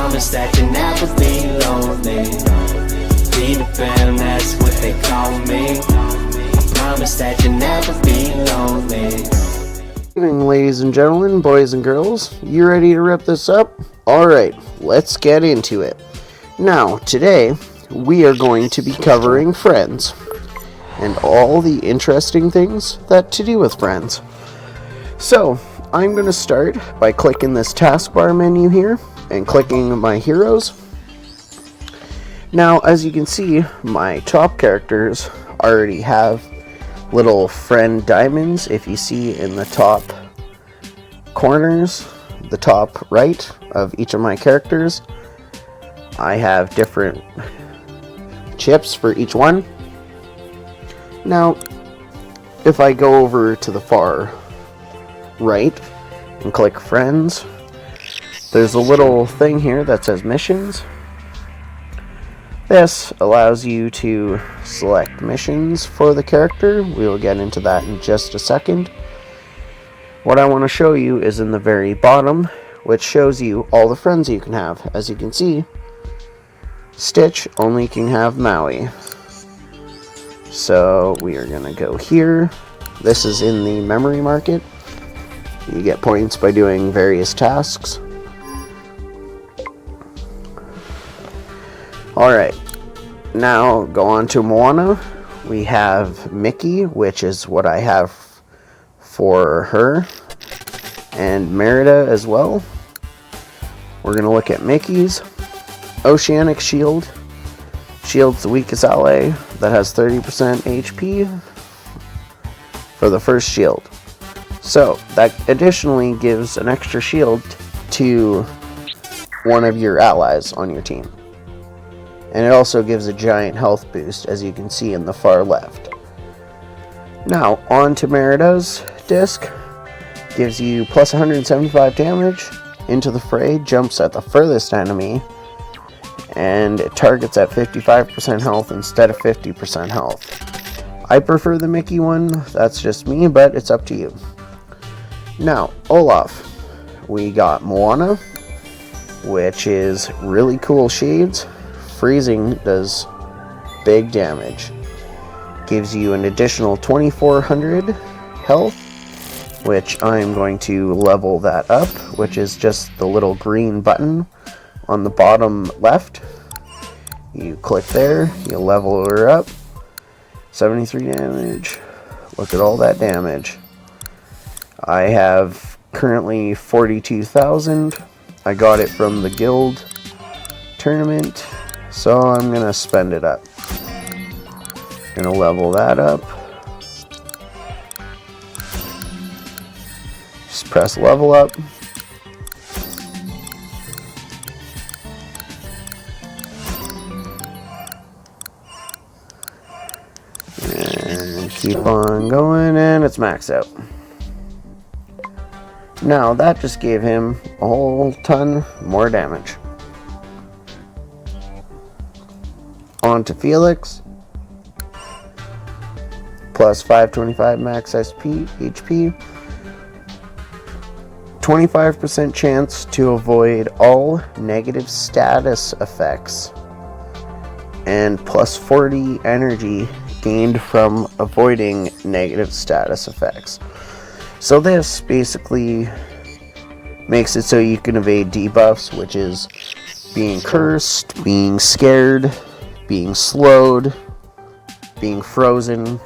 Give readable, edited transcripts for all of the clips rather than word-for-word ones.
promise that you'll never be lonely. Peter Pan, that's what they call me. I promise that you'll never be lonely. Good evening, ladies and gentlemen, boys and girls. You ready to rip this up? Alright, let's get into it. Now, today, we are going to be covering Friends, and all the interesting things that to do with Friends. So, I'm going to start by clicking this taskbar menu here, and clicking my heroes. Now, as you can see, my top characters already have little friend diamonds. If you see in the top corners, the top right of each of my characters, I have different chips for each one. Now, if I go over to the far right and click Friends, there's a little thing here that says Missions. This allows you to select missions for the character. We will get into that in just a second. What I want to show you is in the very bottom, which shows you all the friends you can have. As you can see, Stitch only can have Maui. So we are going to go here. This is in the memory market. You get points by doing various tasks. Alright, now go on to Moana. We have Mickey, which is what I have for her, and Merida as well. We're going to look at Mickey's. Oceanic Shield. Shield's the weakest ally that has 30% HP for the first shield. So, that additionally gives an extra shield to one of your allies on your team. And it also gives a giant health boost, as you can see in the far left. Now, on to Merida's disc. Gives you plus 175 damage. Into the fray, jumps at the furthest enemy, and it targets at 55% health instead of 50% health. I prefer the Mickey one, that's just me, but it's up to you. Now, Olaf. We got Moana, which is really cool shades. Freezing does big damage. Gives you an additional 2400 health, which I'm going to level that up, which is just the little green button on the bottom left. You click there, you level her up. 73 damage. Look at all that damage. I have currently 42,000. I got it from the guild tournament. So I'm going to spend it up. Going to level that up. Just press level up. And keep on going, and it's maxed out. Now that just gave him a whole ton more damage. On to Felix. Plus 525 max HP. 25% chance to avoid all negative status effects. And plus 40 energy gained from avoiding negative status effects. So this basically makes it so you can evade debuffs, which is being cursed, being scared, being slowed, being frozen.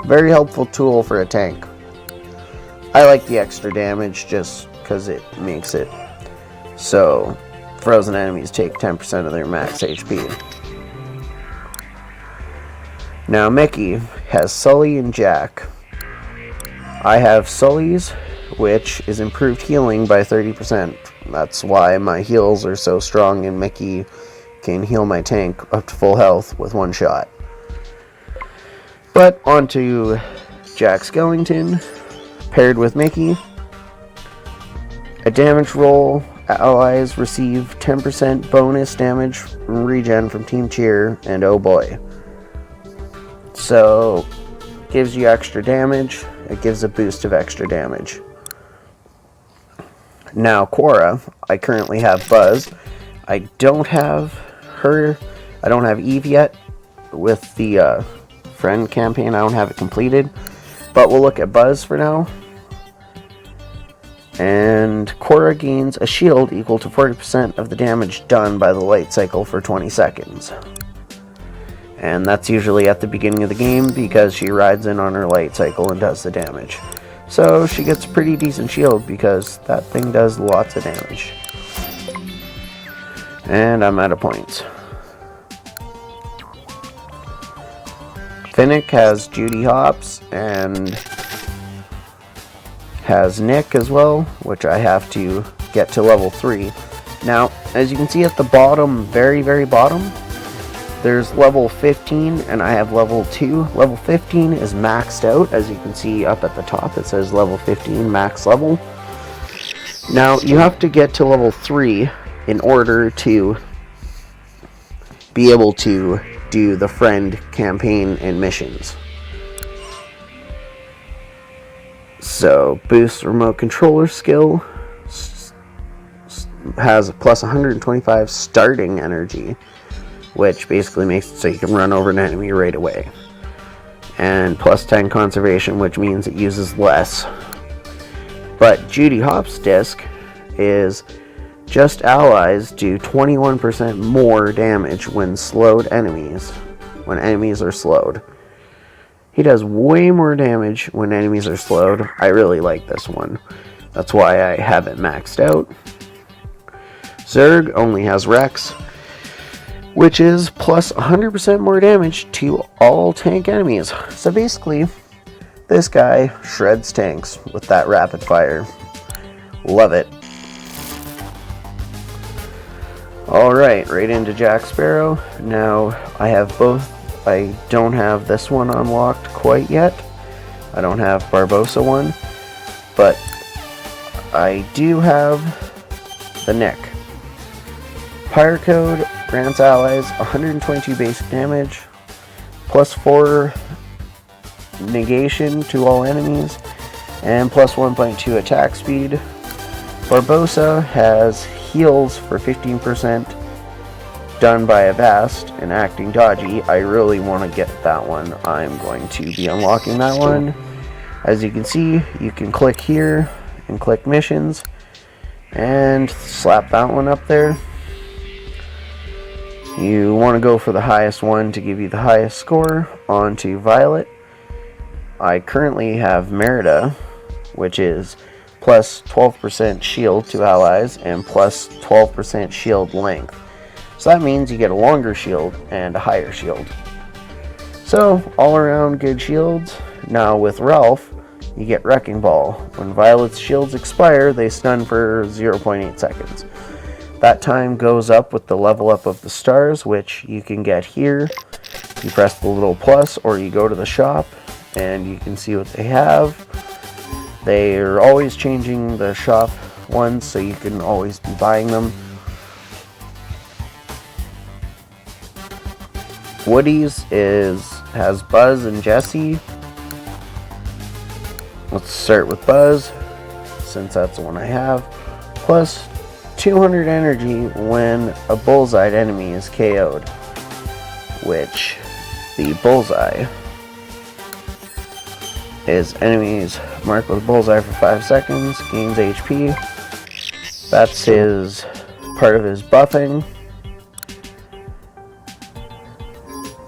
Very helpful tool for a tank. I like the extra damage just because it makes it so frozen enemies take 10% of their max HP. Now Mickey has Sully and Jack. I have Sully's, which is improved healing by 30%. That's why my heals are so strong, and Mickey can heal my tank up to full health with one shot. But onto Jack Skellington, paired with Mickey. A damage roll, allies receive 10% bonus damage regen from Team Cheer, and oh boy. So, gives you extra damage, it gives a boost of extra damage. Now, Quora, I currently have Buzz. I don't have her. I don't have Eve yet with the friend campaign. I don't have it completed. But we'll look at Buzz for now. And Quora gains a shield equal to 40% of the damage done by the light cycle for 20 seconds. And that's usually at the beginning of the game because she rides in on her light cycle and does the damage. So she gets a pretty decent shield because that thing does lots of damage. And I'm out of points. Finnick has Judy Hopps and has Nick as well, which I have to get to level 3. Now, as you can see at the bottom, very, very bottom, there's level 15 and I have level 2. Level 15 is maxed out. As you can see up at the top, it says level 15 max level. Now, you have to get to level 3 in order to be able to do the friend campaign and missions. So, boost remote controller skill, has a plus 125 starting energy, which basically makes it so you can run over an enemy right away. And plus 10 conservation, which means it uses less. But Judy Hopps' disc is just allies do 21% more damage when slowed enemies, when enemies are slowed. He does way more damage when enemies are slowed. I really like this one. That's why I have it maxed out. Zerg only has Rex, which is plus 100% more damage to all tank enemies. So basically, this guy shreds tanks with that rapid fire. Love it. Alright, right into Jack Sparrow. Now, I have both. I don't have this one unlocked quite yet. I don't have Barbossa one. But I do have the Nick. Pyre Code grants allies 122 basic damage, plus 4 negation to all enemies, and plus 1.2 attack speed. Barbossa has heals for 15% done by Avast and acting dodgy. I really want to get that one. I'm going to be unlocking that one. As you can see, you can click here and click missions and slap that one up there. You want to go for the highest one to give you the highest score. On to Violet. I currently have Merida, which is plus 12% shield to allies and plus 12% shield length. So that means you get a longer shield and a higher shield. So, all around good shields. Now with Ralph, you get Wrecking Ball. When Violet's shields expire, they stun for 0.8 seconds. That time goes up with the level up of the stars, which you can get here. You press the little plus, or you go to the shop, and you can see what they have. They are always changing the shop ones, so you can always be buying them. Woody's has Buzz and Jesse. Let's start with Buzz, since that's the one I have. Plus 200 energy when a bullseye enemy is KO'd, which the bullseye is enemies marked with bullseye for 5 seconds, gains HP. That's his part of his buffing.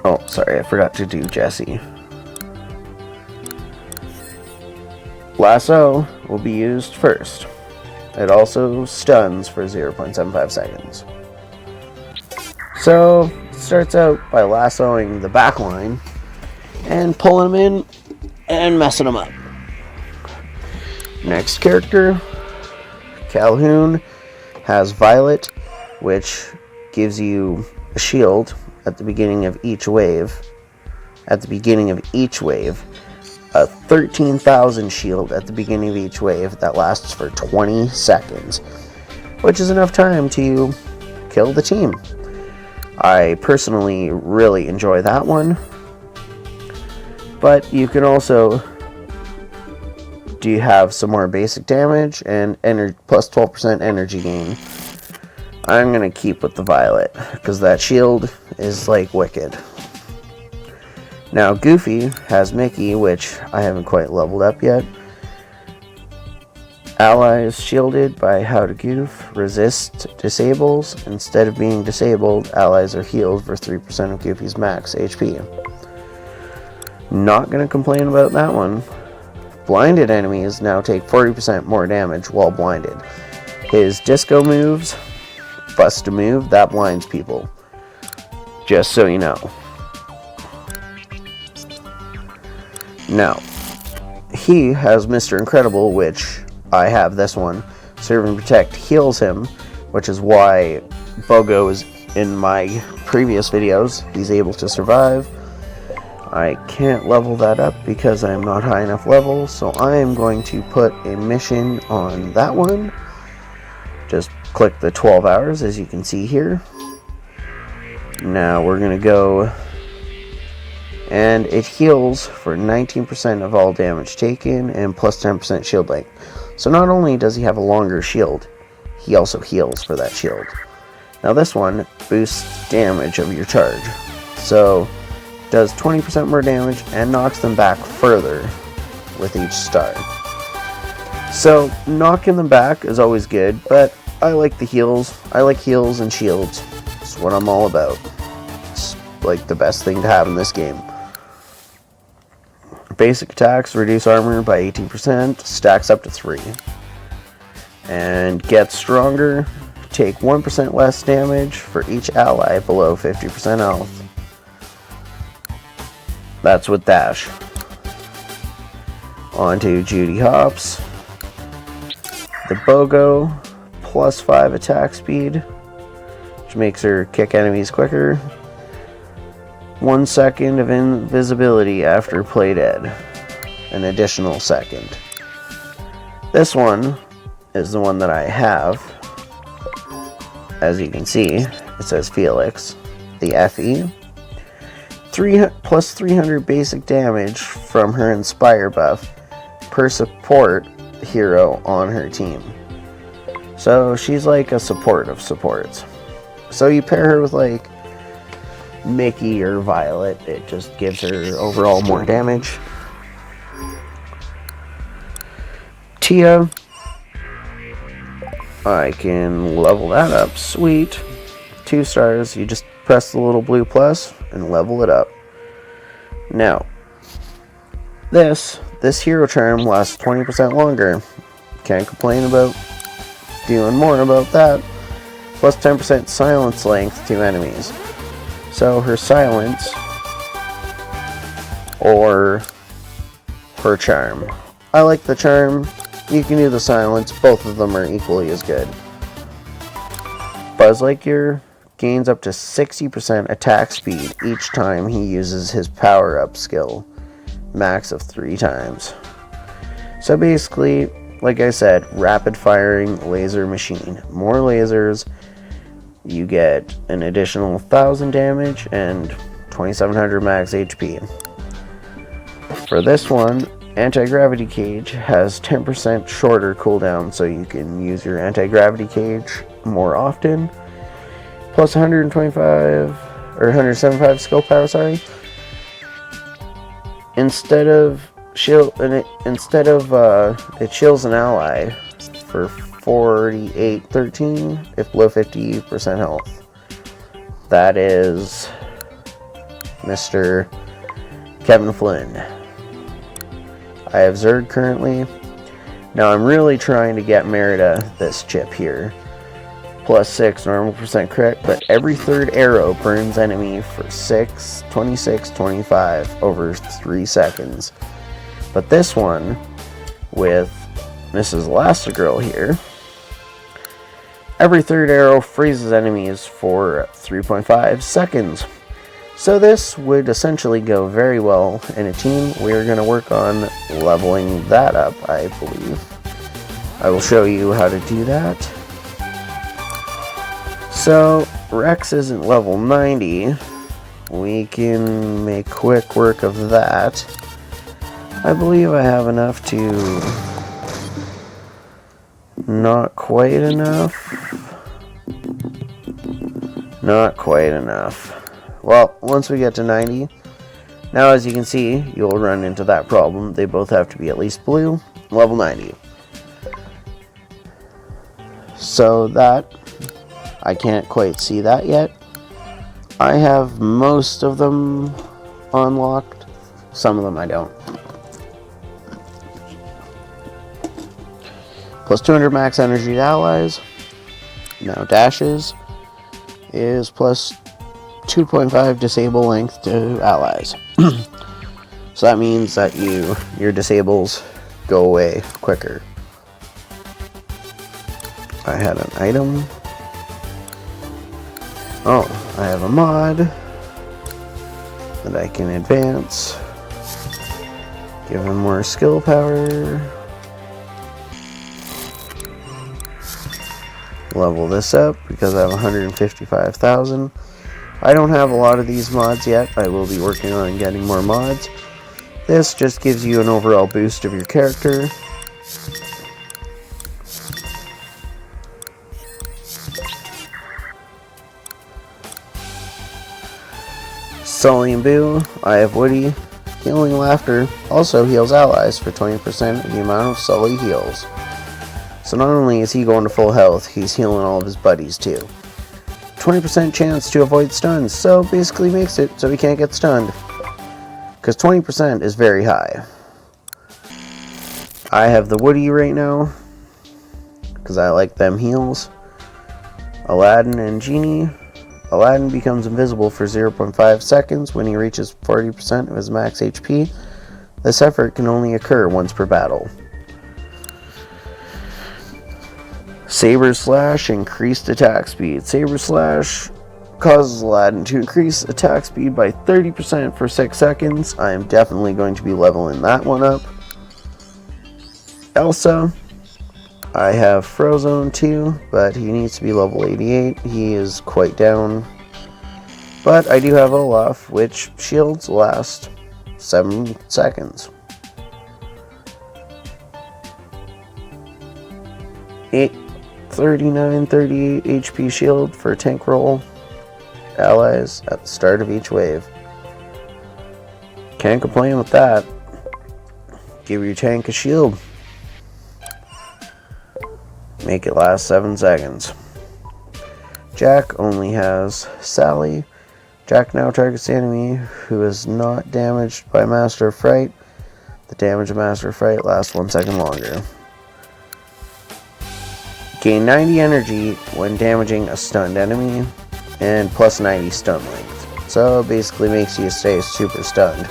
Oh, sorry, I forgot to do Jesse. Lasso will be used first. It also stuns for 0.75 seconds. So, it starts out by lassoing the back line and pulling them in and messing them up. Next character, Calhoun, has Violet, which gives you a shield at the beginning of each wave. At the beginning of each wave. A 13,000 shield at the beginning of each wave that lasts for 20 seconds, which is enough time to kill the team. I personally really enjoy that one, but you can also do you have some more basic damage and plus 12% energy gain. I'm going to keep with the violet because that shield is like wicked. Now Goofy has Mickey, which I haven't quite leveled up yet. Allies shielded by How to Goof. Resist disables. Instead of being disabled, allies are healed for 3% of Goofy's max HP. Not going to complain about that one. Blinded enemies now take 40% more damage while blinded. His disco moves, bust a move, that blinds people. Just so you know. Now, he has Mr. Incredible, which I have this one. Serve and Protect heals him, which is why Bogo is in my previous videos. He's able to survive. I can't level that up because I'm not high enough level, so I am going to put a mission on that one. Just click the 12 hours as you can see here. Now we're going to go, and it heals for 19% of all damage taken and plus 10% shield length. So not only does he have a longer shield, he also heals for that shield. Now this one boosts damage of your charge. So does 20% more damage and knocks them back further with each star. So knocking them back is always good, but I like the heals. I like heals and shields. It's what I'm all about. It's like the best thing to have in this game. Basic attacks reduce armor by 18%, stacks up to 3. And get stronger, take 1% less damage for each ally below 50% health. That's with Dash. On to Judy Hopps. The Bogo, plus 5 attack speed, which makes her kick enemies quicker. 1 second of invisibility after play dead. An additional second. This one is the one that I have. As you can see, it says Felix. The FE. Plus 300 basic damage from her Inspire buff per support hero on her team. So she's like a support of supports. So you pair her with like Mickey or Violet, it just gives her overall more damage. Tia, I can level that up. Sweet. 2 stars. You just press the little blue plus and level it up. Now, this hero charm lasts 20% longer. Can't complain about doing more about that. Plus 10% silence length to enemies. So her silence or her charm. I like the charm. You can do the silence. Both of them are equally as good. Buzz Lightyear gains up to 60% attack speed each time he uses his power-up skill. Max of 3 times. So basically, like I said, rapid firing laser machine. More lasers, you get an additional 1,000 damage and 2,700 max HP. For this one, anti-gravity cage has 10% shorter cooldown, so you can use your anti-gravity cage more often. Plus 125 or 175 skill power, sorry. Instead of it chills an ally for 4813 if below 50% health. That is Mr. Kevin Flynn. I have Zurg currently. Now I'm really trying to get Merida this chip here. Plus 6 normal percent crit, but every 3rd arrow burns enemy for 6, 26, 25 over 3 seconds. But this one, with Mrs. Elastigirl here, every 3rd arrow freezes enemies for 3.5 seconds. So this would essentially go very well in a team. We are going to work on leveling that up, I believe. I will show you how to do that. So, Rex isn't level 90. We can make quick work of that. I believe I have enough to Not quite enough. Not quite enough. Well, once we get to 90, now as you can see, you'll run into that problem. They both have to be at least blue, level 90. So that, I can't quite see that yet. I have most of them unlocked. Some of them I don't. Plus 200 max energy to allies. Now dashes is plus 2.5 disable length to allies. So that means that your disables go away quicker. I had an item. Oh, I have a mod that I can advance. Give him more skill power. Level this up because I have 155,000. I don't have a lot of these mods yet. I will be working on getting more mods. This just gives you an overall boost of your character. Sully and Boo, I have Woody. Healing Laughter also heals allies for 20% of the amount of Sully heals. So not only is he going to full health, he's healing all of his buddies too. 20% chance to avoid stuns, so basically makes it so he can't get stunned. Because 20% is very high. I have the Woody right now, because I like them heals. Aladdin and Genie. Aladdin becomes invisible for 0.5 seconds when he reaches 40% of his max HP. This effort can only occur once per battle. Saber Slash, increased attack speed. Saber Slash causes Aladdin to increase attack speed by 30% for 6 seconds. I am definitely going to be leveling that one up. Elsa, I have Frozone too, but he needs to be level 88. He is quite down. But I do have Olaf, which shields last 7 seconds. 39-38 HP shield for tank roll allies at the start of each wave. Can't complain with that. Give your tank a shield. Make it last 7 seconds. Jack only has Sally. Jack now targets the enemy who is not damaged by Master of Fright. The damage of Master of Fright lasts 1 second longer. Gain 90 energy when damaging a stunned enemy, and plus 90 stun length. So it basically makes you stay super stunned.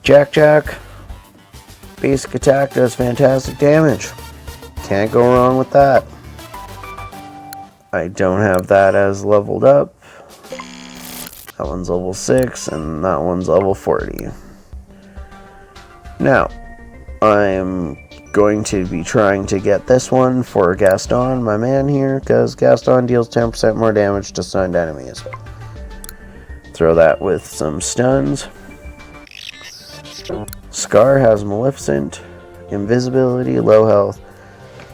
Jack. Basic attack does fantastic damage. Can't go wrong with that. I don't have that as leveled up. That one's level 6 and that one's level 40. Now, I'm going to be trying to get this one for Gaston, my man here, because Gaston deals 10% more damage to stunned enemies. Throw that with some stuns. Scar has Maleficent, invisibility, low health.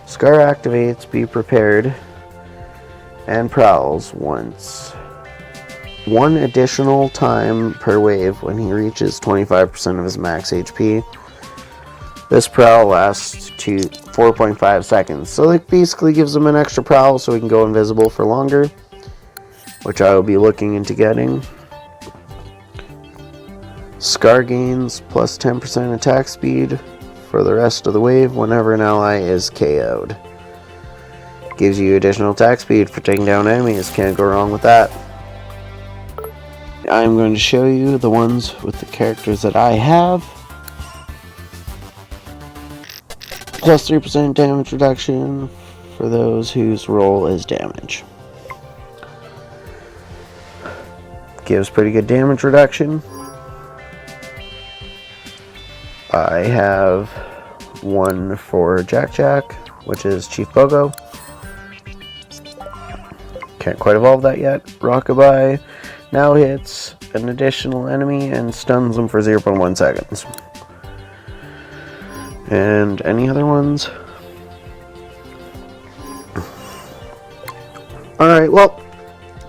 Scar activates, be prepared, and prowls once. 1 additional time per wave when he reaches 25% of his max HP. This prowl lasts to 4.5 seconds. So it basically gives him an extra prowl so he can go invisible for longer, which I will be looking into getting. Scar gains plus 10% attack speed for the rest of the wave whenever an ally is KO'd. Gives you additional attack speed for taking down enemies. Can't go wrong with that. I'm going to show you the ones with the characters that I have. Plus 3% damage reduction for those whose role is damage. Gives pretty good damage reduction. I have one for Jack, which is Chief Bogo. Can't quite evolve that yet. Rockabye now hits an additional enemy and stuns them for 0.1 seconds. And any other ones? Alright, well,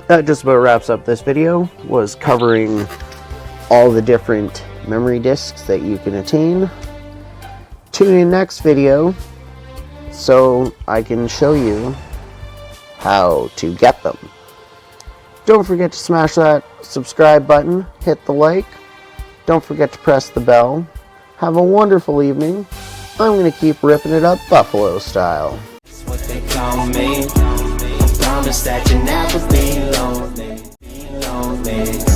that just about wraps up this video. Was covering all the different memory disks that you can attain. Tune in next video so I can show you how to get them. Don't forget to smash that subscribe button, hit the like, don't forget to press the bell. Have a wonderful evening. I'm going to keep ripping it up Buffalo style. That's what they call me. I promise that you never be lonely. Be lonely.